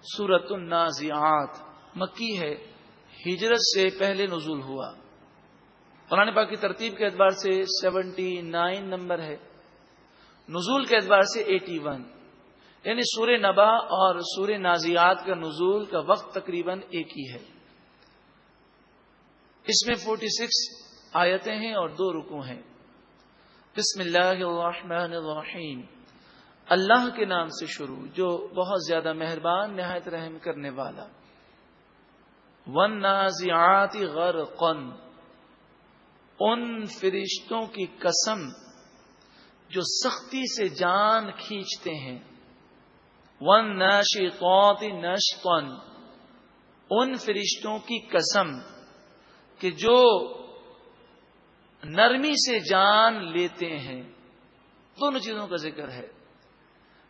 سورۃ النازعات مکی ہے، ہجرت سے پہلے نزول ہوا۔ قرآن پاک کی ترتیب کے اعتبار سے 79 نمبر ہے، نزول کے اعتبار سے 81، یعنی سورہ نبا اور سورہ نازعات کا نزول کا وقت تقریباً ایک ہی ہے۔ اس میں 46 آیتیں ہیں اور 2 رکوع ہیں۔ بسم اللہ الرحمن الرحیم، اللہ کے نام سے شروع جو بہت زیادہ مہربان نہایت رحم کرنے والا۔ والنازعات غرقا، ان فرشتوں کی قسم جو سختی سے جان کھینچتے ہیں۔ والناشطات نشطا، ان فرشتوں کی قسم کہ جو نرمی سے جان لیتے ہیں۔ دونوں چیزوں کا ذکر ہے،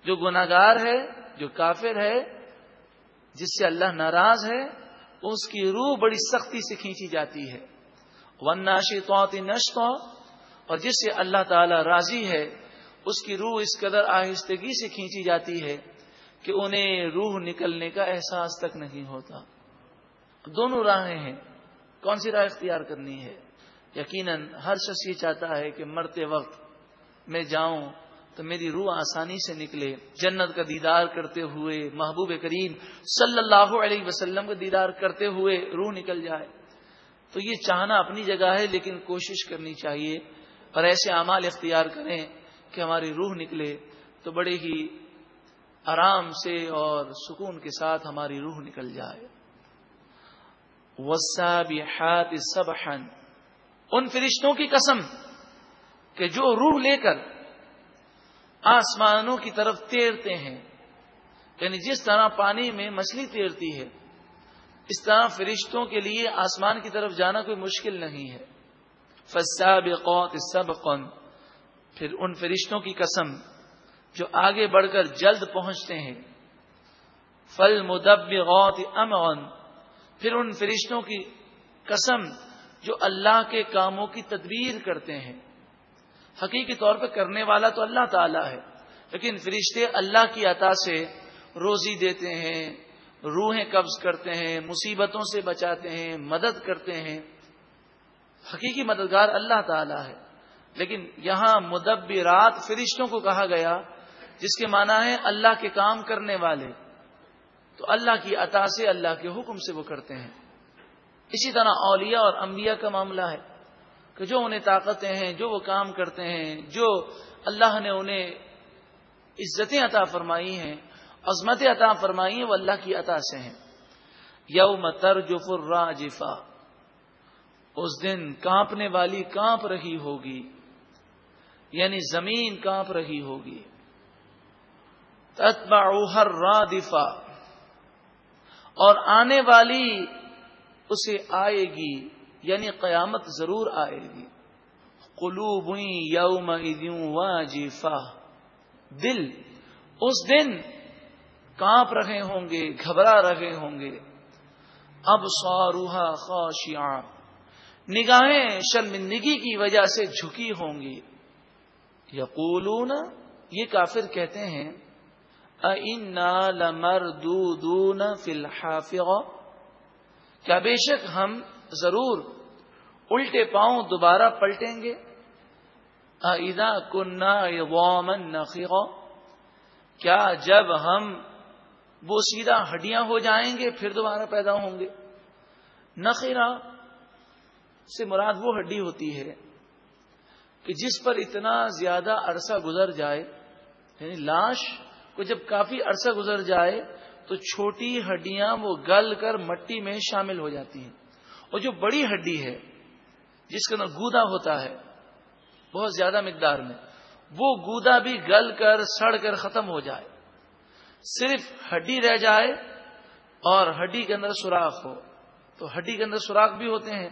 جو گناہگار ہے، جو کافر ہے، جس سے اللہ ناراض ہے، اس کی روح بڑی سختی سے کھینچی جاتی ہے۔ والناشطات نشطا، اور جس سے اللہ تعالی راضی ہے، اس کی روح اس قدر آہستگی سے کھینچی جاتی ہے کہ انہیں روح نکلنے کا احساس تک نہیں ہوتا۔ دونوں راہیں ہیں، کون سی راہ اختیار کرنی ہے؟ یقیناً ہر شخص یہ چاہتا ہے کہ مرتے وقت میں جاؤں تو میری روح آسانی سے نکلے، جنت کا دیدار کرتے ہوئے، محبوب کریم صلی اللہ علیہ وسلم کا دیدار کرتے ہوئے روح نکل جائے۔ تو یہ چاہنا اپنی جگہ ہے، لیکن کوشش کرنی چاہیے اور ایسے اعمال اختیار کریں کہ ہماری روح نکلے تو بڑے ہی آرام سے اور سکون کے ساتھ ہماری روح نکل جائے۔ والسابحات سبحا، ان فرشتوں کی قسم کہ جو روح لے کر آسمانوں کی طرف تیرتے ہیں، یعنی جس طرح پانی میں مچھلی تیرتی ہے، اس طرح فرشتوں کے لیے آسمان کی طرف جانا کوئی مشکل نہیں ہے۔ فالسابقات سبقا، پھر ان فرشتوں کی قسم جو آگے بڑھ کر جلد پہنچتے ہیں۔ فالمدبرات امرا، پھر ان فرشتوں کی قسم جو اللہ کے کاموں کی تدبیر کرتے ہیں۔ حقیقی طور پہ کرنے والا تو اللہ تعالی ہے، لیکن فرشتے اللہ کی عطا سے روزی دیتے ہیں، روحیں قبض کرتے ہیں، مصیبتوں سے بچاتے ہیں، مدد کرتے ہیں۔ حقیقی مددگار اللہ تعالی ہے، لیکن یہاں مدبرات فرشتوں کو کہا گیا، جس کے معنی ہے اللہ کے کام کرنے والے، تو اللہ کی عطا سے، اللہ کے حکم سے وہ کرتے ہیں۔ اسی طرح اولیاء اور انبیاء کا معاملہ ہے کہ جو انہیں طاقتیں ہیں، جو وہ کام کرتے ہیں، جو اللہ نے انہیں عزتیں عطا فرمائی ہیں، عظمتیں عطا فرمائی ہیں، وہ اللہ کی عطا سے ہیں۔ یوم ترجف الراجفہ، اس دن کانپنے والی کانپ رہی ہوگی، یعنی زمین کانپ رہی ہوگی۔ تتبعها الرادفہ، اور آنے والی اسے آئے گی، یعنی قیامت ضرور آئے گی۔ قلوب یومئذ واجفہ، دل اس دن کانپ رہے ہوں گے، گھبرا رہے ہوں گے۔ ابصارها خاشعہ، نگاہیں شرمندگی کی وجہ سے جھکی ہوں گی۔ یقولون، یہ کافر کہتے ہیں، اِنَّا لَمَرْدُودُونَ فِي الْحَافِرَةِ، کیا بے شک ہم ضرور الٹے پاؤں دوبارہ پلٹیں گے۔ اَإِذَا كُنَّا عِظَامًا نَخِرَةً، کیا جب ہم وہ سیدھا ہڈیاں ہو جائیں گے پھر دوبارہ پیدا ہوں گے۔ نخرہ سے مراد وہ ہڈی ہوتی ہے کہ جس پر اتنا زیادہ عرصہ گزر جائے، یعنی لاش کو جب کافی عرصہ گزر جائے تو چھوٹی ہڈیاں وہ گل کر مٹی میں شامل ہو جاتی ہیں، اور جو بڑی ہڈی ہے جس کا گودا ہوتا ہے بہت زیادہ مقدار میں، وہ گودا بھی گل کر سڑ کر ختم ہو جائے، صرف ہڈی رہ جائے اور ہڈی کے اندر سوراخ ہو۔ تو ہڈی کے اندر سوراخ بھی ہوتے ہیں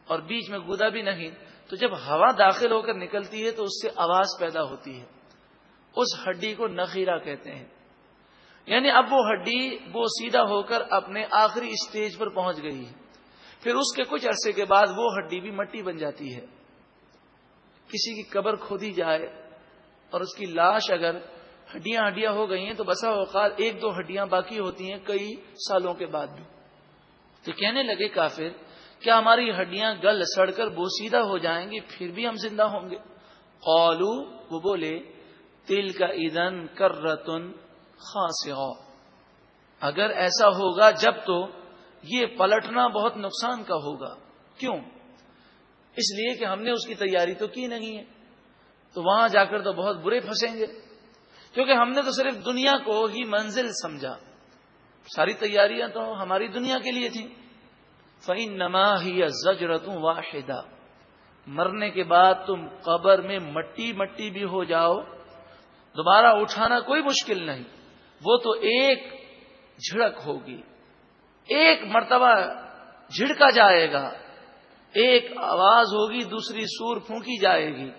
اور بیچ میں گودا بھی نہیں، تو جب ہوا داخل ہو کر نکلتی ہے تو اس سے آواز پیدا ہوتی ہے، اس ہڈی کو نخیرہ کہتے ہیں۔ یعنی اب وہ ہڈی وہ سیدھا ہو کر اپنے آخری اسٹیج پر پہنچ گئی ہے، پھر اس کے کچھ عرصے کے بعد وہ ہڈی بھی مٹی بن جاتی ہے۔ کسی کی قبر کھودی جائے اور اس کی لاش اگر ہڈیاں ہڈیاں ہو گئی ہیں تو بسا اوقات ایک دو ہڈیاں باقی ہوتی ہیں کئی سالوں کے بعد بھی. تو کہنے لگے کافر کیا ہماری ہڈیاں گل سڑ کر بوسیدہ ہو جائیں گی پھر بھی ہم زندہ ہوں گے؟ قالوا وہ بولے تلک اذن کرۃ خاسرہ، اگر ایسا ہوگا جب تو یہ پلٹنا بہت نقصان کا ہوگا. کیوں؟ اس لیے کہ ہم نے اس کی تیاری تو کی نہیں ہے، تو وہاں جا کر تو بہت برے پھنسیں گے، کیونکہ ہم نے تو صرف دنیا کو ہی منزل سمجھا، ساری تیاریاں تو ہماری دنیا کے لیے تھیں. فَإِنَّمَا هِيَ زَجْرَةٌ وَاحِدَةٌ، مرنے کے بعد تم قبر میں مٹی مٹی بھی ہو جاؤ دوبارہ اٹھانا کوئی مشکل نہیں، وہ تو ایک جھڑک ہوگی، ایک مرتبہ جھڑکا جائے گا، ایک آواز ہوگی دوسری سور پھونکی جائے گی.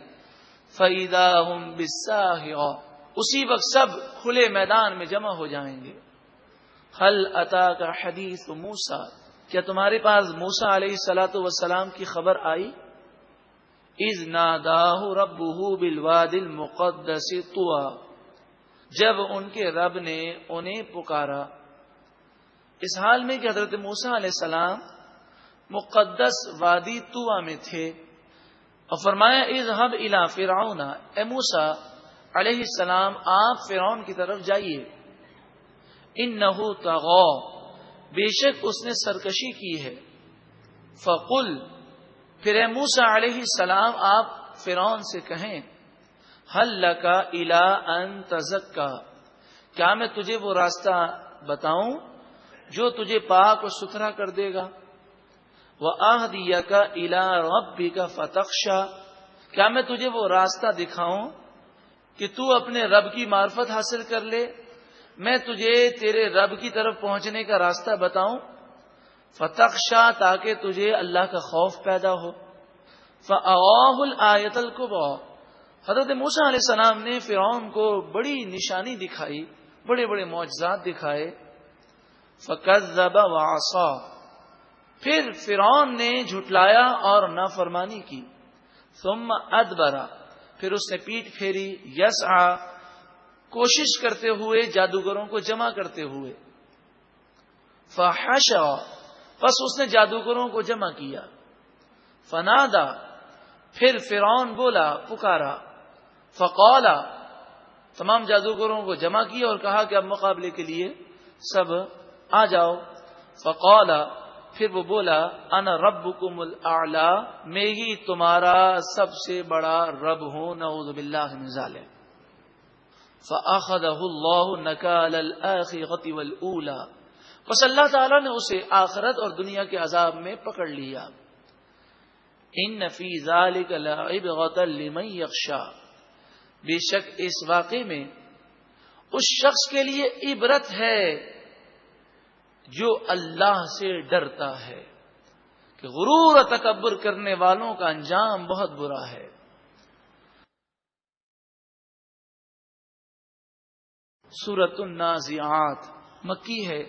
فَإِذَا هُمْ بِالسَّاهِرَةِ، اسی وقت سب کھلے میدان میں جمع ہو جائیں گے. هَلْ أَتَاكَ حَدِيثُ مُوسَىٰ، کیا تمہارے پاس موسیٰ علیہ الصلوۃ والسلام کی خبر آئی؟ اذ ناداہ ربہ بالوادی المقدس طویٰ، جب ان کے رب نے انہیں پکارا، اس حال میں کہ حضرت موسیٰ علیہ السلام مقدس وادی طویٰ میں تھے، اور فرمایا اذهب الی فرعون، اے موسیٰ علیہ السلام آپ فرعون کی طرف جائیے، انہ طغی، بے شک اس نے سرکشی کی ہے. فقل، پھر اے موسیٰ علیہ السلام آپ فرعون سے کہیں، حل لک الی ان تزکی، کیا میں تجھے وہ راستہ بتاؤں جو تجھے پاک و ستھرا کر دے گا؟ وَأَهْدِيَكَ إِلَىٰ رَبِّكَ فَتَخْشَىٰ، کیا میں تجھے وہ راستہ دکھاؤں کہ تو اپنے رب کی معرفت حاصل کر لے، میں تجھے تیرے رب کی طرف پہنچنے کا راستہ بتاؤں. فتخشا، تاکہ تجھے اللہ کا خوف پیدا ہو. فأراہ الآیۃ الکبریٰ، حضرت موسیٰ علیہ السلام نے فرعون کو بڑی نشانی دکھائی، بڑے بڑے معجزات دکھائے. فکذب وعصا، پھر فرعون نے جھٹلایا اور نافرمانی کی. ثم ادبر، پھر اس نے پیٹھ پھیری. یسعی، کوشش کرتے ہوئے، جادوگروں کو جمع کرتے ہوئے. فحشر، پس اس نے جادوگروں کو جمع کیا. فنادا، پھر فرعون بولا، پکارا. فقال، تمام جادوگروں کو جمع کیا اور کہا کہ اب مقابلے کے لیے سب آ جاؤ. فقال، پھر وہ بولا، انا ربکم الاعلی، میں ہی تمہارا سب سے بڑا رب ہوں. نعوذ باللہ من ذلک. فَأَخَذَهُ اللَّهُ نَكَالَ الْآخِرَةِ وَالْأُولَىٰ، بس اللہ تعالیٰ نے اسے آخرت اور دنیا کے عذاب میں پکڑ لیا. إِنَّ فِي ذَلِكَ لَعِبْرَةً لِمَن يَخْشَىٰ، بے شک اس واقعے میں اس شخص کے لیے عبرت ہے جو اللہ سے ڈرتا ہے، کہ غرور و تکبر کرنے والوں کا انجام بہت برا ہے. سورۃ النازعات مکی ہے،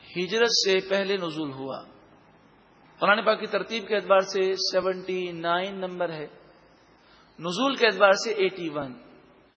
ہجرت سے پہلے نزول ہوا. قرآن پاک کی ترتیب کے اعتبار سے 79 نمبر ہے، نزول کے اعتبار سے 81.